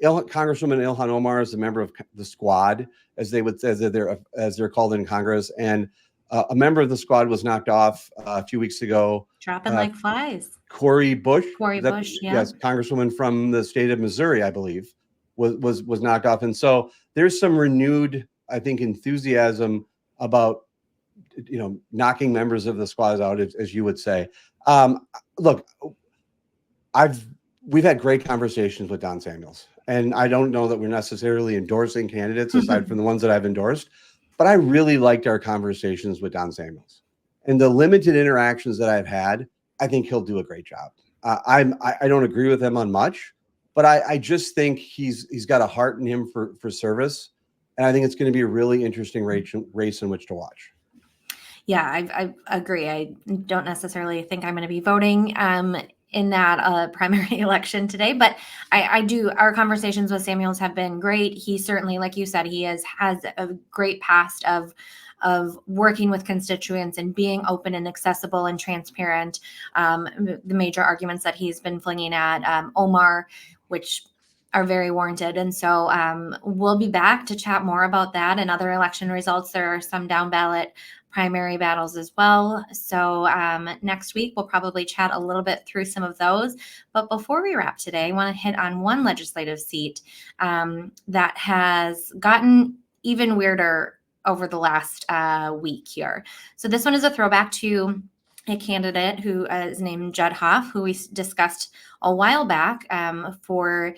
Ilhan Omar is a member of the squad, as they're called in Congress, and a member of the squad was knocked off a few weeks ago. Dropping like flies. Cori Bush. Bush, yeah. Yes, Congresswoman from the state of Missouri, I believe, was knocked off. And so there's some renewed, I think, enthusiasm about, knocking members of the squad out, as you would say. Look, we've had great conversations with Don Samuels, and I don't know that we're necessarily endorsing candidates aside from the ones that I've endorsed, but I really liked our conversations with Don Samuels, and the limited interactions that I've had, I think he'll do a great job. I don't agree with him on much, but I just think he's got a heart in him for service, and I think it's going to be a really interesting race in which to watch. Yeah, I agree. I don't necessarily think I'm going to be voting in that primary election today, but I do. Our conversations with Samuels have been great. He certainly, like you said, he has a great past of working with constituents and being open and accessible and transparent. The major arguments that he's been flinging at Omar, which are very warranted. And so we'll be back to chat more about that and other election results. There are some down ballot primary battles as well. So next week, we'll probably chat a little bit through some of those. But before we wrap today, I want to hit on one legislative seat that has gotten even weirder over the last week here. So this one is a throwback to a candidate who is named Judd Hoff, who we discussed a while back for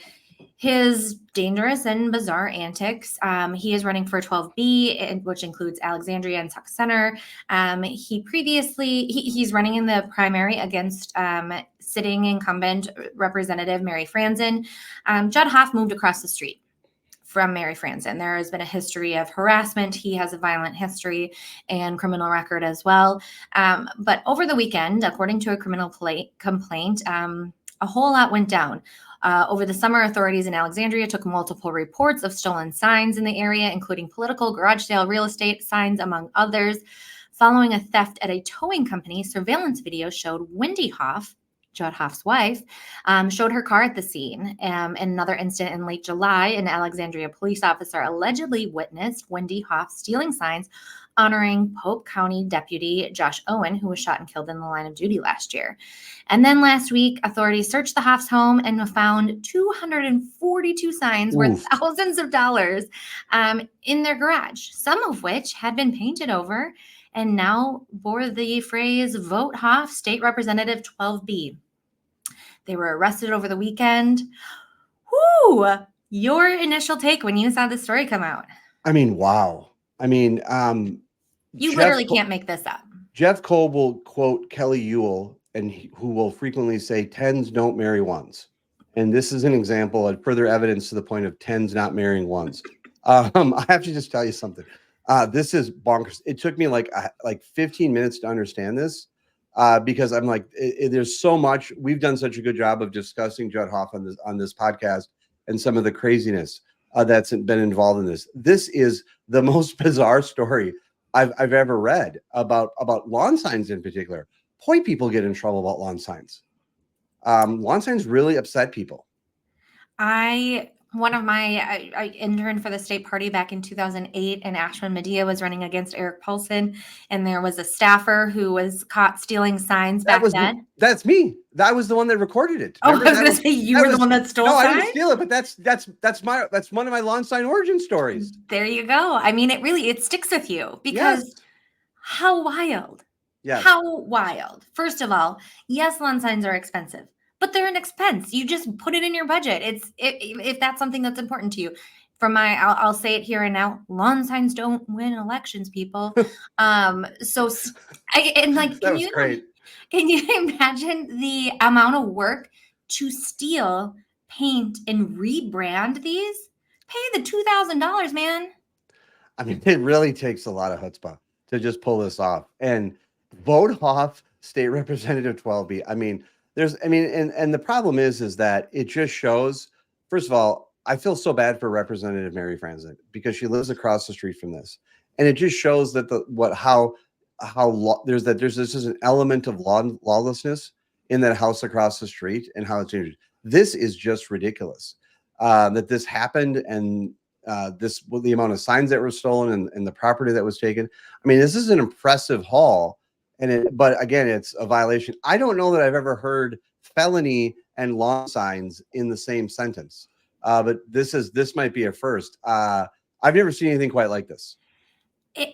his dangerous and bizarre antics. He is running for 12B, which includes Alexandria and Sauk Center. He's running in the primary against sitting incumbent Representative Mary Franzen. Judd Hoff moved across the street from Mary Franzen. There has been a history of harassment. He has a violent history and criminal record as well. But over the weekend, according to a criminal complaint, a whole lot went down. Over the summer, authorities in Alexandria took multiple reports of stolen signs in the area, including political, garage sale, real estate signs, among others. Following a theft at a towing company, surveillance video showed Wendy Hoff, Judd Hoff's wife, showed her car at the scene. In another incident in late July, an Alexandria police officer allegedly witnessed Wendy Hoff stealing signs honoring Pope County Deputy Josh Owen, who was shot and killed in the line of duty last year. And then last week, authorities searched the Hoff's home and found 242 signs worth thousands of dollars in their garage, some of which had been painted over and now bore the phrase "Vote Hoff, State Representative 12B." They were arrested over the weekend. Whoo! Your initial take when you saw the story come out? I mean, wow. I mean, you literally can't make this up. Jeff Cole will quote Kelly Ewell, who will frequently say 10s don't marry ones. And this is an example of further evidence to the point of 10s not marrying ones. I have to just tell you something. This is bonkers. It took me like 15 minutes to understand this because I'm like, there's so much. We've done such a good job of discussing Judd Hoff on this podcast and some of the craziness that's been involved in this. This is the most bizarre story I've ever read about lawn signs in particular. Boy, people get in trouble about lawn signs. Lawn signs really upset people. One of my I interned for the state party back in 2008, and Ashwin Medea was running against Eric Paulson, and there was a staffer who was caught stealing signs back then. That's me. That was the one that recorded it. Oh, I was going to say you were the one that stole No, signs? I didn't steal it, but that's one of my lawn sign origin stories. There you go. I mean, it sticks with you because how wild. Yes. How wild. First of all, yes, lawn signs are expensive, but they're an expense. You just put it in your budget. If that's something that's important to you. I'll say it here and now. Lawn signs don't win elections, people. Great. Can you imagine the amount of work to steal, paint, and rebrand these? Pay the $2,000, man. I mean, it really takes a lot of chutzpah to just pull this off and vote off State Representative 12B. I mean, and the problem is that it just shows, first of all, I feel so bad for Representative Mary Franzen because she lives across the street from this. And it just shows that there's just an element of lawlessness in that house across the street and how it's injured. This is just ridiculous that this happened, and the amount of signs that were stolen and the property that was taken. I mean, this is an impressive haul, but again, it's a violation. I don't know that I've ever heard felony and lawn signs in the same sentence, but this might be a first. I've never seen anything quite like this.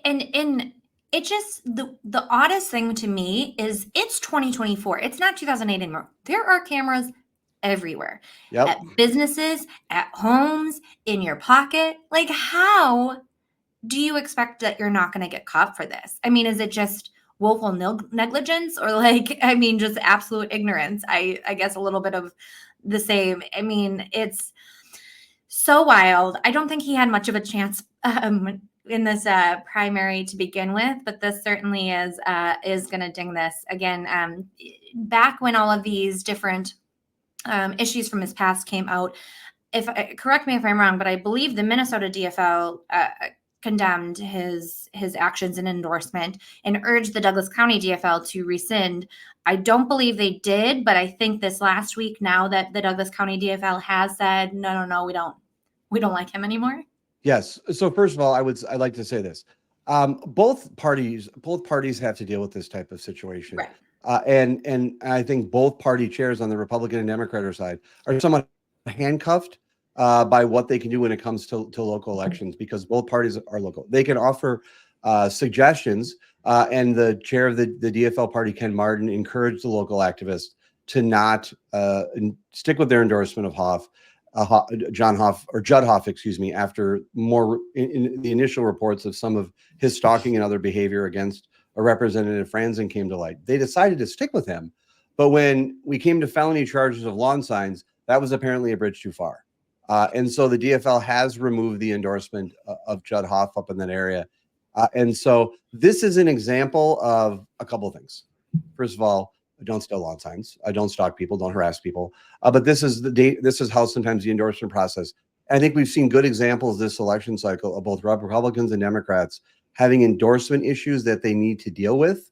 And it just, the oddest thing to me is it's 2024. It's not 2008 anymore. There are cameras everywhere. Yep. At businesses, at homes, in your pocket. Like, how do you expect that you're not going to get caught for this? I mean, is it just woeful negligence, or just absolute ignorance? I guess a little bit of the same. I mean, it's so wild. I don't think he had much of a chance in this primary to begin with, but this certainly is going to ding this again. Back when all of these different issues from his past came out, correct me if I'm wrong, but I believe the Minnesota DFL condemned his actions in endorsement and urged the Douglas County DFL to rescind. I don't believe they did, but I think this last week, now that the Douglas County DFL has said, no, we don't like him anymore. Yes. So first of all, I'd like to say this. Both parties have to deal with this type of situation. Right. And I think both party chairs on the Republican and Democrat side are somewhat handcuffed by what they can do when it comes to local elections, because both parties are local. They can offer suggestions, and the chair of the DFL party, Ken Martin, encouraged the local activists to not stick with their endorsement of Judd Hoff, excuse me, after more in the initial reports of some of his stalking and other behavior against a Representative Franzen came to light. They decided to stick with him, but when we came to felony charges of lawn signs, that was apparently a bridge too far. And so the DFL has removed the endorsement of Judd Hoff up in that area. And so this is an example of a couple of things. First of all, don't steal lawn signs. Don't stalk people. Don't harass people. But this is how sometimes the endorsement process. I think we've seen good examples this election cycle of both Republicans and Democrats having endorsement issues that they need to deal with.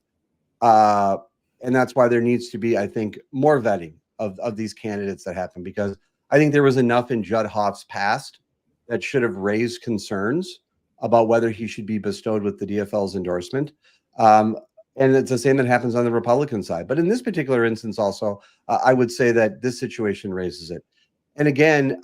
And that's why there needs to be, I think, more vetting of these candidates that happen, because I think there was enough in Judd Hoff's past that should have raised concerns about whether he should be bestowed with the DFL's endorsement. And it's the same that happens on the Republican side. But in this particular instance also, I would say that this situation raises it. And again,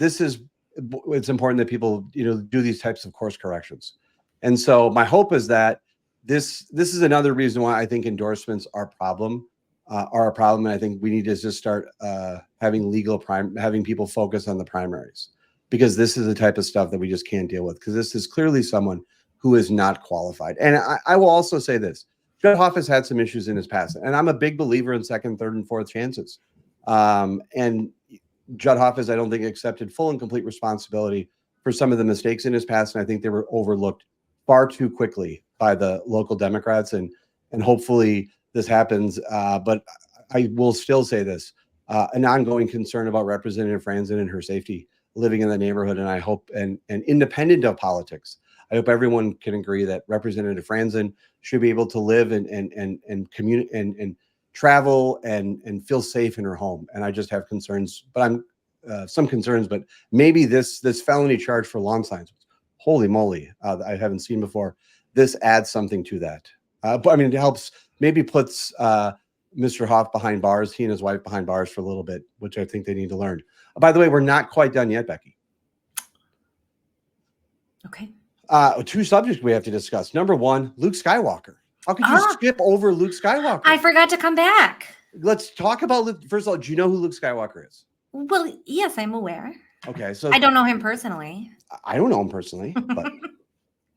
it's important that people, do these types of course corrections. And so my hope is that this is another reason why I think endorsements are a problem. And I think we need to just start having people focus on the primaries, because this is the type of stuff that we just can't deal with, because this is clearly someone who is not qualified. And I will also say this: Judd Hoff has had some issues in his past, and I'm a big believer in second, third, and fourth chances. And Judd Hoff has, I don't think, accepted full and complete responsibility for some of the mistakes in his past, and I think they were overlooked far too quickly by the local Democrats. And hopefully this happens. But I will still say this: an ongoing concern about Representative Franzen and her safety living in the neighborhood. And I hope, and independent of politics, I hope everyone can agree that Representative Franzen should be able to live and communicate and travel and feel safe in her home. And I just have concerns, but I'm some concerns, but maybe this felony charge for lawn signs, holy moly, I haven't seen before. This adds something to that. But I mean, it helps, maybe puts Mr. Hoff behind bars, he and his wife behind bars for a little bit, which I think they need to learn. By the way, we're not quite done yet, Becky. Okay. 2 subjects we have to discuss. Number 1, Luke Skywalker. How could you skip over Luke Skywalker? I forgot to come back. Let's talk about Luke. First of all, do you know who Luke Skywalker is? Well, yes, I'm aware. Okay, so I don't know him personally. I don't know him personally, but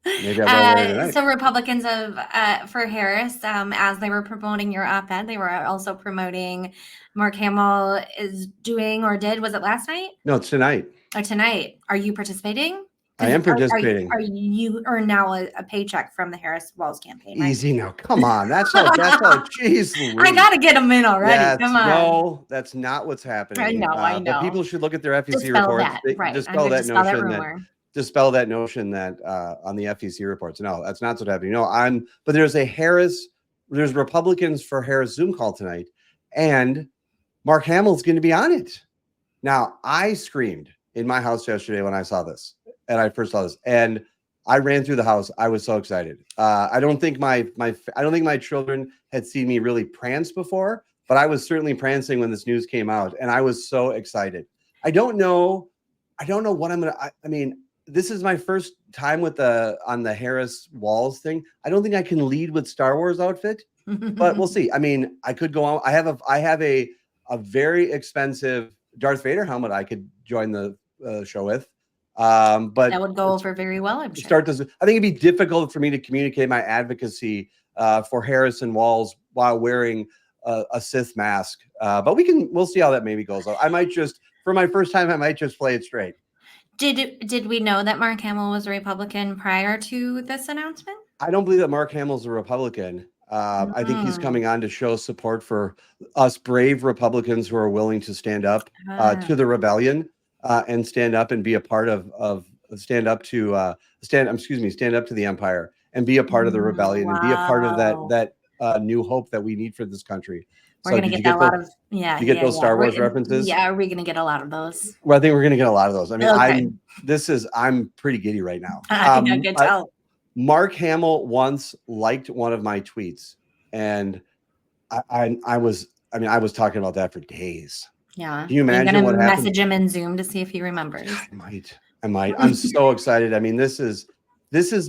maybe I will later tonight. So Republicans for Harris, as they were promoting your op-ed, they were also promoting Mark Hamill is doing or did. Was it last night? No, it's tonight. Or tonight. Are you participating? I am participating. Are you earn now a paycheck from the Harris-Walz campaign? Right? Easy now. Come on. That's how, jeez Louise. I got to get them in already. Come on. No, that's not what's happening. I know. But people should look at their FEC Dispel reports. That, right. Dispel that notion that on the FEC reports. No, that's not what's happening. No, but there's Republicans for Harris Zoom call tonight, and Mark Hamill's going to be on it. Now, I screamed in my house yesterday when I saw this. And I first saw this, and I ran through the house. I was so excited. I don't think my children had seen me really prance before, but I was certainly prancing when this news came out, and I was so excited. I don't know what I'm gonna. I mean, this is my first time on the Harris-Walz thing. I don't think I can lead with Star Wars outfit, but we'll see. I mean, I could go on. I have a very expensive Darth Vader helmet I could join the show with. But that would go over very well. I'm sure. I think it'd be difficult for me to communicate my advocacy for Harris and Walz while wearing a Sith mask. But we'll see how that maybe goes. I might just, for my first time, play it straight. Did we know that Mark Hamill was a Republican prior to this announcement? I don't believe that Mark Hamill's a Republican. I think he's coming on to show support for us brave Republicans who are willing to stand up to the rebellion. And stand up and be a part stand up to the empire and be a part of the rebellion and be a part of that new hope that we need for this country. We're going to get a lot of those Star Wars references? Yeah, are we going to get a lot of those? Well, I think we're going to get a lot of those. I mean, okay. I'm pretty giddy right now. I can tell. Mark Hamill once liked one of my tweets, and I was talking about that for days. Yeah. Can you imagine You're what gonna happened? message him in Zoom to see if he remembers. I might. I'm so excited. I mean, this is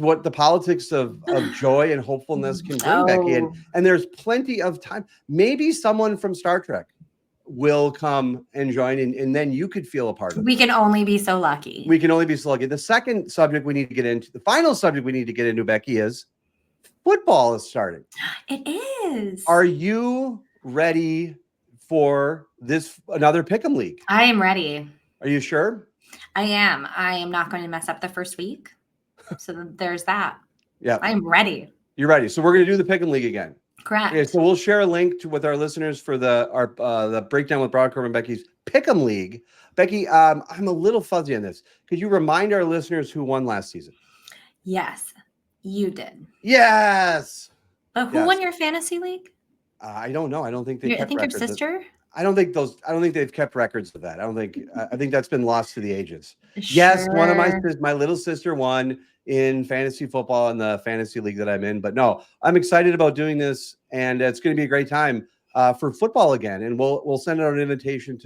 what the politics of joy and hopefulness can bring, Becky. And there's plenty of time. Maybe someone from Star Trek will come and join, and then you could feel a part of it. We can only be so lucky. The second subject we need to get into, the final subject we need to get into, Becky, is football is starting. It is. Are you ready for another pick'em league? I am ready. Are you sure? I am. I am not going to mess up the first week. So there's that. Yeah. I'm ready. You're ready. So we're going to do the pick'em league again. Correct. Okay, so we'll share a link with our listeners for the breakdown with Brodkorb and Becky's pick'em league. Becky, I'm a little fuzzy on this. Could you remind our listeners who won last season? Yes, you did. Yes. But who won your fantasy league? I don't know. I don't think they. I think your sister. I don't think they've kept records of that. I think that's been lost to the ages. Sure. Yes, one of my little sister won in fantasy football in the fantasy league that I'm in. But no, I'm excited about doing this, and it's going to be a great time for football again. And we'll send out an invitation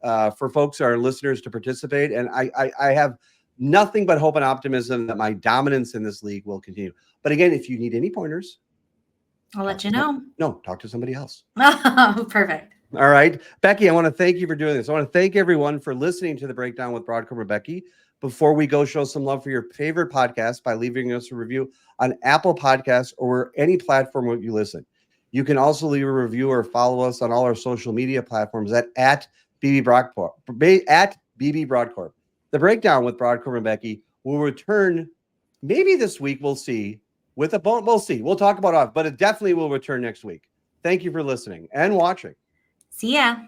for folks, our listeners, to participate. And I have nothing but hope and optimism that my dominance in this league will continue. But again, if you need any pointers, I'll let you know. No, talk to somebody else. Oh, perfect. All right. Becky, I want to thank you for doing this. I want to thank everyone for listening to the Breakdown with Brodkorb and Becky. Before we go, show some love for your favorite podcast by leaving us a review on Apple Podcasts or any platform where you listen. You can also leave a review or follow us on all our social media platforms at BB Brodkorb. The Breakdown with Brodkorb and Becky will return maybe this week. We'll see. We'll see. We'll talk about it, but it definitely will return next week. Thank you for listening and watching. See ya.